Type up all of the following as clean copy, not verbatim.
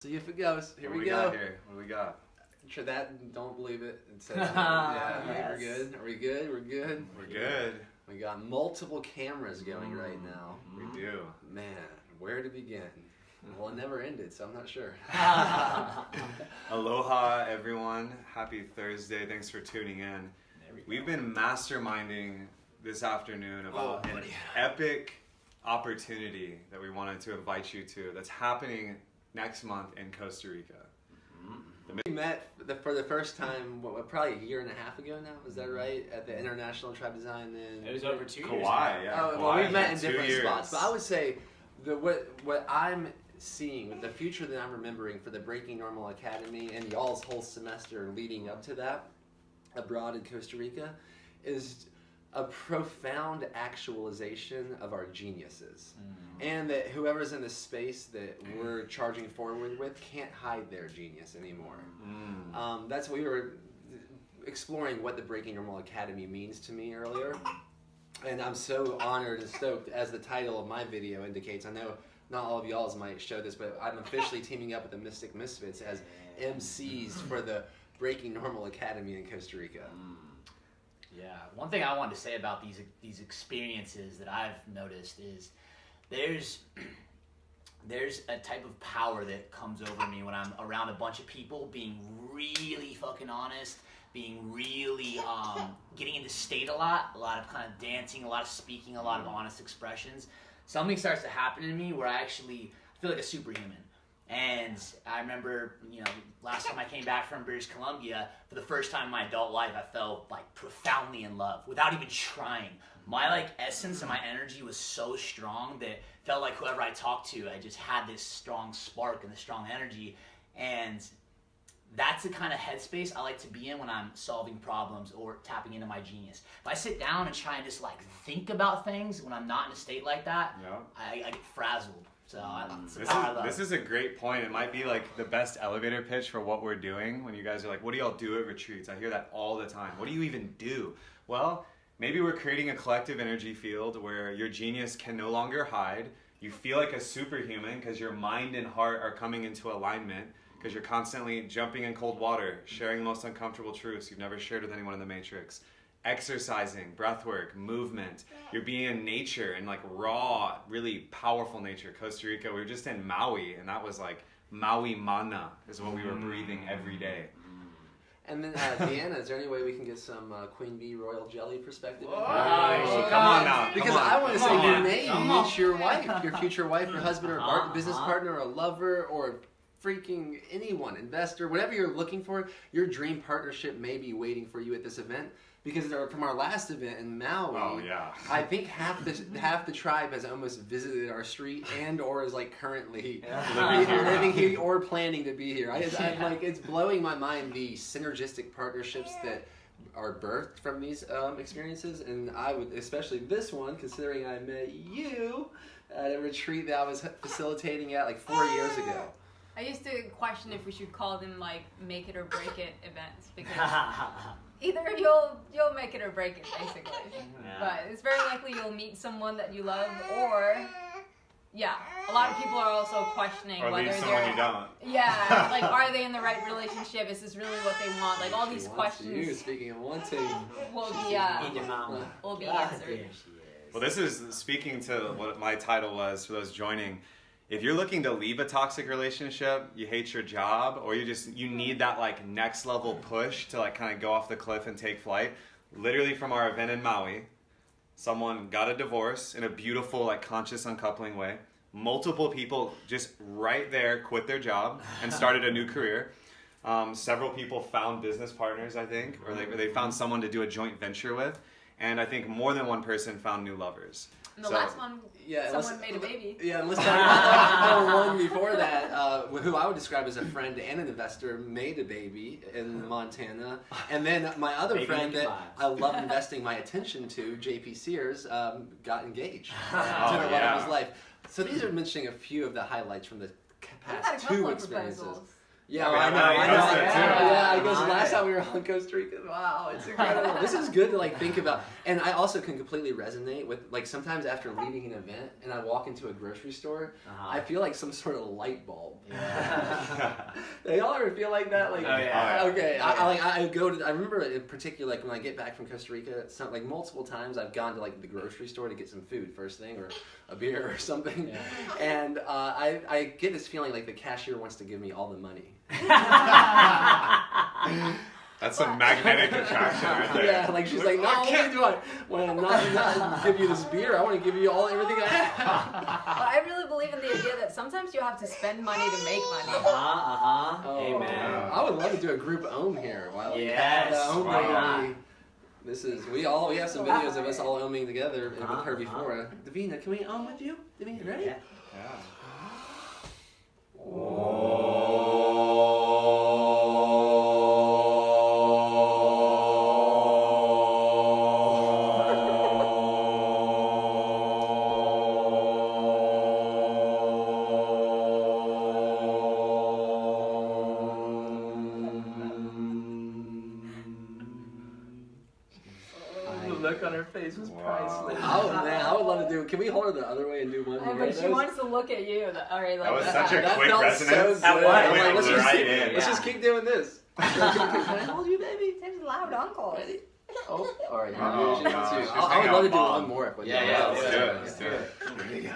See if it goes. Here What we we go. got here? What do we got? Sure that, don't believe it. It says, yeah, Yes. we're good. Are we good? We're good. We're good. We got multiple cameras going right now. We do. Man, where to begin? Well, it never ended, so I'm not sure. Aloha, everyone. Happy Thursday. Thanks for tuning in. We've been masterminding this afternoon about an epic opportunity that we wanted to invite you to that's happening next month in Costa Rica. We met for the first time, probably a year and a half ago now, is that right? At the International Tribe Design in... It was over 2 years. Kauai, yeah. Oh, well, Kauai, we met in 2 different years. spots. But I would say what I'm seeing, the future that I'm remembering for the Breaking Normal Academy and y'all's whole semester leading up to that abroad in Costa Rica is a profound actualization of our geniuses. And that whoever's in the space that we're charging forward with can't hide their genius anymore. That's what we were exploring what the Breaking Normal Academy means to me earlier. And I'm so honored and stoked, as the title of my video indicates. I know not all of y'all's might show this, but I'm officially teaming up with the Mystic Misfits as MCs for the Breaking Normal Academy in Costa Rica. Yeah, one thing I wanted to say about these experiences that I've noticed is there's a type of power that comes over me when I'm around a bunch of people being really fucking honest, being really getting into state a lot of kind of dancing, a lot of speaking, a lot of honest expressions. Something starts to happen in me where I actually feel like a superhuman. And I remember, last time I came back from British Columbia, for the first time in my adult life, I felt like profoundly in love without even trying. My essence and my energy was so strong that it felt like whoever I talked to, I just had this strong spark and this strong energy. And that's the kind of headspace I like to be in when I'm solving problems or tapping into my genius. If I sit down and try and just think about things when I'm not in a state like that, I get frazzled. So This is a great point. It might be the best elevator pitch for what we're doing when you guys are like, what do y'all do at retreats? I hear that all the time. What do you even do? Well, maybe we're creating a collective energy field where your genius can no longer hide. You feel like a superhuman because your mind and heart are coming into alignment because you're constantly jumping in cold water, sharing the most uncomfortable truths you've never shared with anyone in the Matrix. Exercising, breathwork, movement. You're being in nature and raw, really powerful nature. Costa Rica, we were just in Maui, and that was Maui mana is what we were breathing every day. And then, Deanna, is there any way we can get some Queen Bee Royal Jelly perspective? Come on now. Because I want to say you may meet your wife, your future wife, your husband, or business partner, or a lover, or freaking anyone, investor, whatever you're looking for, your dream partnership may be waiting for you at this event. Because from our last event in Maui, I think half the tribe has almost visited our street and or is currently living here or planning to be here. It's blowing my mind the synergistic partnerships that are birthed from these experiences, and I would especially this one, considering I met you at a retreat that I was facilitating at 4 years ago. I used to question if we should call them make it or break it events, because either you'll make it or break it, basically. Yeah. But it's very likely you'll meet someone that you love, or a lot of people are also questioning or whether leave someone you don't. Are they in the right relationship? Is this really what they want? All these questions. You, speaking of wanting, will be answered. Well, this is speaking to what my title was for those joining. If you're looking to leave a toxic relationship, you hate your job, or you need that next level push to kind of go off the cliff and take flight, literally from our event in Maui, someone got a divorce in a beautiful conscious uncoupling way. Multiple people just right there quit their job and started a new career. Several people found business partners, I think, or they found someone to do a joint venture with. And I think more than one person found new lovers. And the last one, someone made a baby. Yeah, and let's talk about the one before that, who I would describe as a friend and an investor, made a baby in Montana. And then my other friend that I love investing my attention to, JP Sears, got engaged. Took a lot of his life. So these are mentioning a few of the highlights from the past two experiences. Yeah, We I have know. that in I Costa, too. Yeah, I guess Nice. last time we were on Costa Rica. Wow, it's incredible. This is good to like think about, and I also can completely resonate with like sometimes after leaving an event and I walk into a grocery store, I feel like some sort of light bulb. Yeah. They all ever feel like that, like Oh, yeah. okay. Oh, yeah. I go to. I remember in particular, like when I get back from Costa Rica, some, like multiple times I've gone to like the grocery store to get some food first thing or a beer or something, Yeah. and I get this feeling like the cashier wants to give me all the money. That's some magnetic attraction right there. Yeah, like she's like, not only do I want to not give you this beer, I want to give you everything I have. Well, I really believe in the idea that sometimes you have to spend money to make money. Oh, Amen. I would love to do a group ohm here while we Yes, have the ohm why lady. not? This is we have some videos of us all ohming together with her before. Davina, can we ohm with you? Davina, ready? Yeah. The look on her face was Wow. priceless. Oh man, I would love to do. Can we hold her the other way and do one more? But of she those? wants to look at you. Alright, like That was such a That quick felt resonance. So good. was. I'm Went let's just right keep, in. let's just keep doing this. Can I hold you, baby? There's loud uncles. Ready? Oh, all right. Oh, She no, wants you. she's I would hanging love to out do mom. one more. If Yeah, Let's do it. Let's do it. Here we go.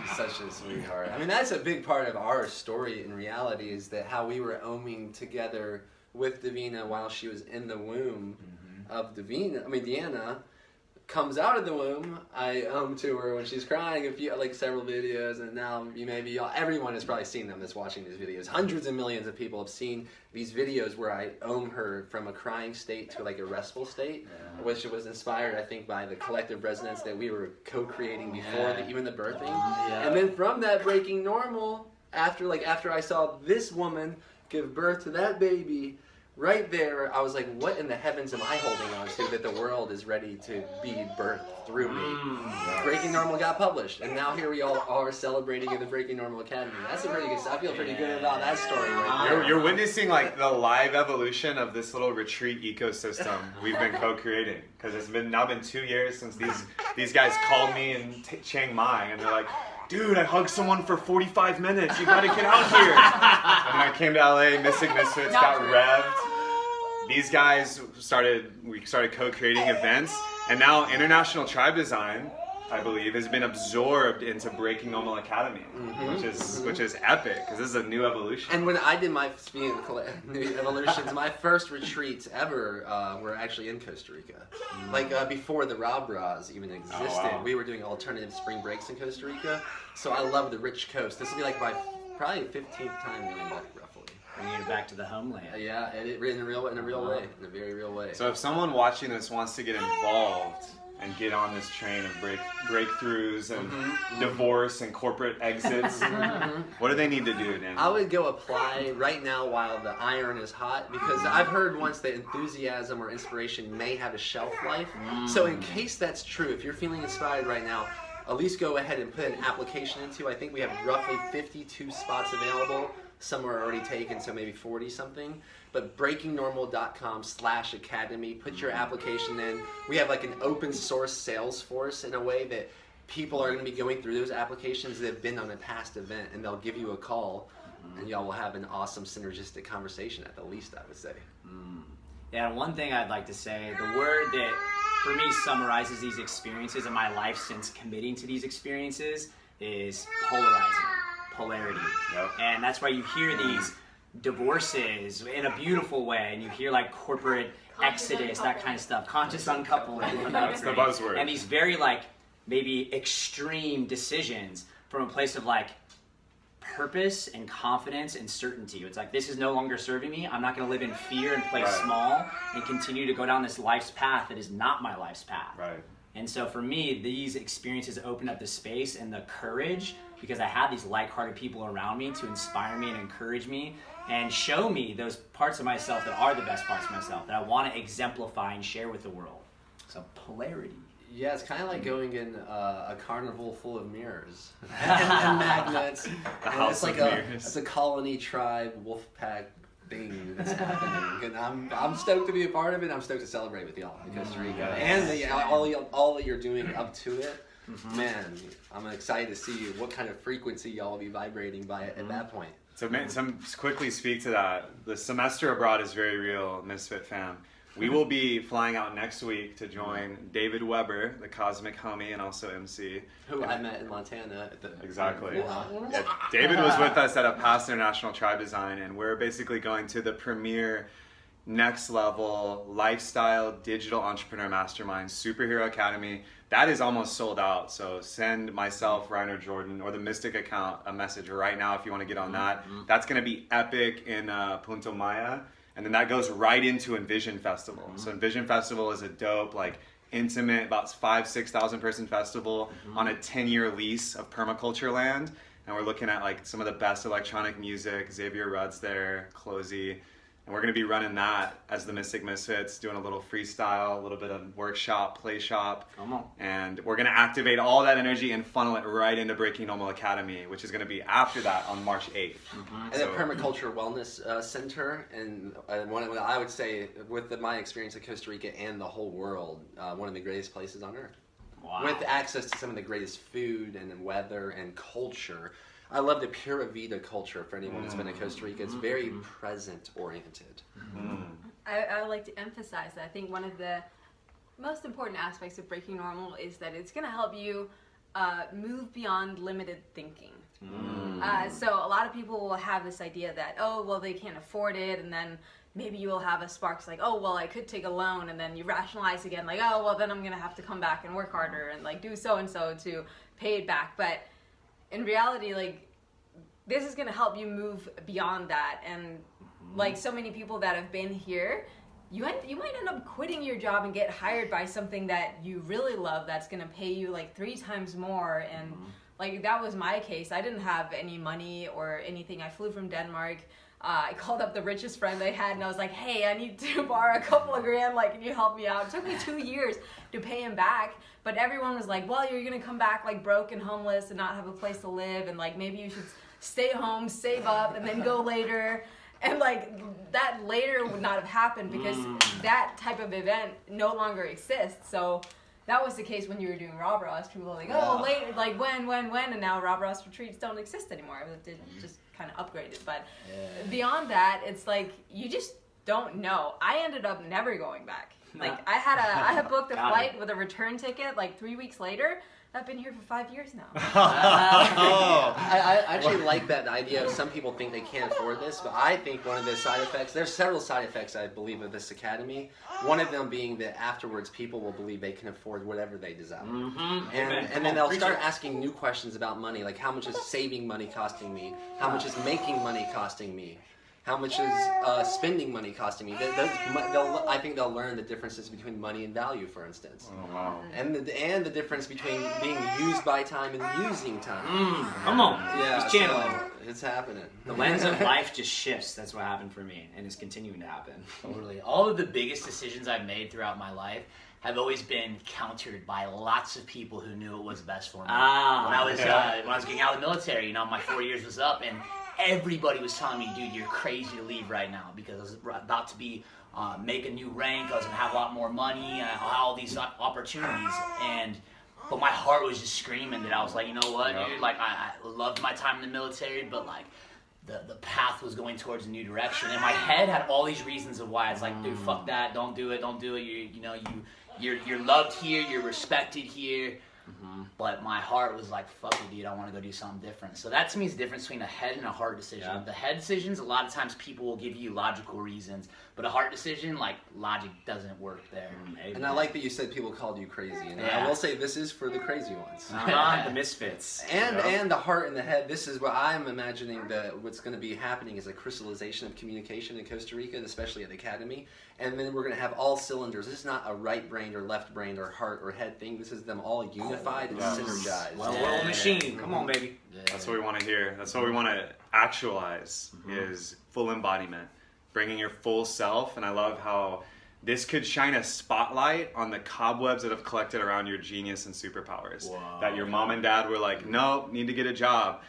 She's such a sweetheart. I mean, that's a big part of our story in reality is that how we were ohming together with Davina while she was in the womb of Davina. I mean, Deanna comes out of the womb. I ohm to her when she's crying. Several videos, and now everyone has probably seen them that's watching these videos. Hundreds of millions of people have seen these videos where I ohm her from a crying state to like a restful state, which was inspired, I think, by the collective resonance that we were co-creating before even the birthing. Yeah. And then from that breaking normal, after I saw this woman give birth to that baby, right there, I was like, what in the heavens am I holding on to that the world is ready to be birthed through me? Breaking Normal got published, and now here we all are celebrating in the Breaking Normal Academy. That's a pretty good. I feel pretty good about that story right there. You're witnessing like the live evolution of this little retreat ecosystem we've been co-creating, because it's now been 2 years since these guys called me in Chiang Mai, and they're like, dude, I hugged someone for 45 minutes. You gotta get out here. And I came to LA, Missing Misfits, got revved. These guys we started co-creating events, and now International Tribe Design, I believe, has been absorbed into Breaking Normal Academy, which is epic, because this is a new evolution. And when I did my new evolutions, my first retreats ever were actually in Costa Rica. Before the Ra Bras even existed, wow. we were doing alternative spring breaks in Costa Rica. So I love the rich coast. This will be like my probably 15th time going back, roughly. Bringing it back to the homeland. Yeah, and in a real way, in a very real way. So if someone watching this wants to get involved and get on this train of breakthroughs and divorce and corporate exits, what do they need to do, Dan? I would go apply right now while the iron is hot, because I've heard once that enthusiasm or inspiration may have a shelf life. So in case that's true, if you're feeling inspired right now, at least go ahead and put an application into. I think we have roughly 52 spots available. Some are already taken, so maybe 40 something. But breakingnormal.com/academy, put your application in. We have like an open source Salesforce in a way that people are going to be going through those applications that have been on a past event, and they'll give you a call, and y'all will have an awesome synergistic conversation at the least, I would say. Yeah, and one thing I'd like to say, the word that for me summarizes these experiences in my life since committing to these experiences is polarity. Yep. And that's why you hear these divorces in a beautiful way, and you hear like corporate exodus, that kind of stuff, conscious uncoupling. That's the buzzword. And these very like maybe extreme decisions from a place of like purpose and confidence and certainty. It's like, this is no longer serving me. I'm not going to live in fear and play Right. small and continue to go down this life's path that is not my life's path. Right. And so for me, these experiences opened up the space and the courage, because I had these like-hearted people around me to inspire me and encourage me and show me those parts of myself that are the best parts of myself that I want to exemplify and share with the world. So polarity. Yeah, it's kind of like going in a carnival full of mirrors and magnets. A And house it's like of a mirrors. it's a colony tribe wolf pack thing that's happening, and I'm stoked to be a part of it. I'm stoked to celebrate with y'all in Costa Rica and all that you're doing up to it. Man, I'm excited to see what kind of frequency y'all will be vibrating by at that point. So quickly speak to that. The semester abroad is very real, Misfit fam. We will be flying out next week to join David Weber, the Cosmic Homie and also MC. Who I met in Montana. Exactly. Yeah. Yeah, David was with us at a past International Tribe Design, and we're basically going to the premier next level lifestyle digital entrepreneur mastermind Superhero Academy. That is almost sold out, so send myself, Reiner Jordan, or the Mystic account a message right now if you want to get on that. That's going to be epic in Punta Maya, and then that goes right into Envision Festival. So Envision Festival is a dope, like, intimate, about 5,000-6,000 person festival on a 10-year lease of permaculture land, and we're looking at like some of the best electronic music. Xavier Rudd's there, Closey. And we're going to be running that as the Mystic Misfits, doing a little freestyle, a little bit of workshop, play shop. Come on. And we're going to activate all that energy and funnel it right into Breaking Normal Academy, which is going to be after that on March 8th. And the Permaculture Wellness Center, and what I would say, with my experience at Costa Rica and the whole world, one of the greatest places on earth. Wow. With access to some of the greatest food and weather and culture. I love the Pura Vida culture for anyone who's been to Costa Rica. It's very present oriented. I would like to emphasize that I think one of the most important aspects of Breaking Normal is that it's going to help you move beyond limited thinking. So a lot of people will have this idea that, oh, well, they can't afford it, and then maybe you will have a sparks like, oh, well, I could take a loan, and then you rationalize again, like, oh, well, then I'm going to have to come back and work harder and like do so-and-so to pay it back. But in reality, like, this is going to help you move beyond that. And like so many people that have been here, you might end up quitting your job and get hired by something that you really love that's going to pay you like 3 times more. And like that was my case. I didn't have any money or anything. I flew from Denmark. I called up the richest friend I had and I was like, hey, I need to borrow a couple of grand, like, can you help me out? It took me 2 years to pay him back, but everyone was like, well, you're gonna come back like broke and homeless and not have a place to live, and like maybe you should stay home, save up, and then go later. And like that later would not have happened because that type of event no longer exists. So that was the case when you were doing Rob Ross. People were like, oh, later, like when, and now Rob Ross retreats don't exist anymore. It just kind of upgraded. But beyond that, it's like you just don't know. I ended up never going back. Like I had booked a flight with a return ticket like 3 weeks later. I've been here for 5 years now. I actually like that idea of some people think they can't afford this, but I think one of the side effects, there's several side effects I believe of this academy. One of them being that afterwards people will believe they can afford whatever they desire. And then they'll start asking new questions about money, like how much is saving money costing me? How much is making money costing me? How much is spending money costing me? I think they'll learn the differences between money and value, for instance. Oh, wow. And the difference between being used by time and using time. Come on. Yeah, Just channeling. so it's happening. The lens of life just shifts. That's what happened for me, and it's continuing to happen. Totally. All of the biggest decisions I've made throughout my life have always been countered by lots of people who knew it was best for me. When I was getting out of the military, you know, my 4 years was up, and everybody was telling me, dude, you're crazy to leave right now because I was about to be make a new rank. I was gonna have a lot more money, all these opportunities, but my heart was just screaming that I was like, you know what, dude, like I loved my time in the military, but like the path was going towards a new direction, and my head had all these reasons of why it's like, dude, fuck that, don't do it. You're loved here, you're respected here. But my heart was like, fuck it, dude, I want to go do something different. So that to me is the difference between a head and a heart decision. Yeah. The head decisions, a lot of times people will give you logical reasons, but a heart decision, like, logic doesn't work there. And I like that you said people called you crazy. And I Yeah. will say this is for the crazy ones. The misfits. And the heart and the head. This is what I'm imagining that what's going to be happening is a crystallization of communication in Costa Rica, and especially at the academy. And then we're going to have all cylinders. This is not a right brain or left brain or heart or head thing. This is them all unified and synergized. Well-oiled machine. Come on, baby. That's what we want to hear. That's what we want to actualize is full embodiment, bringing your full self. And I love how this could shine a spotlight on the cobwebs that have collected around your genius and superpowers. Wow. That your mom and dad were like, no, need to get a job.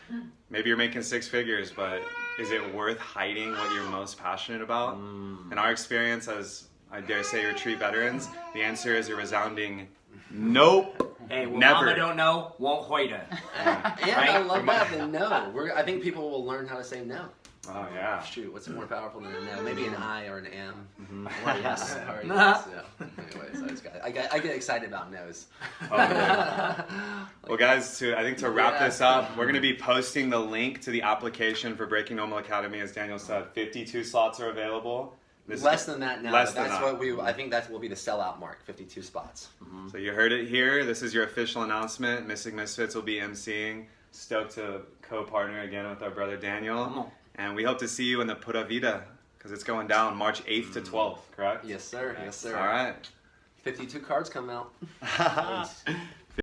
Maybe you're making 6 figures, but is it worth hiding what you're most passionate about? In our experience as, I dare say, retreat veterans, the answer is a resounding nope. Hey, what Never. mama don't know, won't hoida. And I Right? love that. The no. I think people will learn how to say no. Oh, yeah. Shoot, what's more powerful than a no? Maybe an I or an M. Or a yes. Or a Nah. yes. Yeah. Anyways, I get excited about no's. Oh, yeah. Well, guys, to wrap Yeah. this up, we're going to be posting the link to the application for Breaking Normal Academy. As Daniel said, 52 slots are available. Less than that now. Less but than that's that. what I think that will be the sellout mark. 52 spots. So you heard it here. This is your official announcement. Missing Misfits will be emceeing. Stoked to co-partner again with our brother Daniel. Come on. And we hope to see you in the Pura Vida because it's going down March 8th to 12th, correct? Yes, sir. Yes, sir. All right. 52 cards come out. Nice.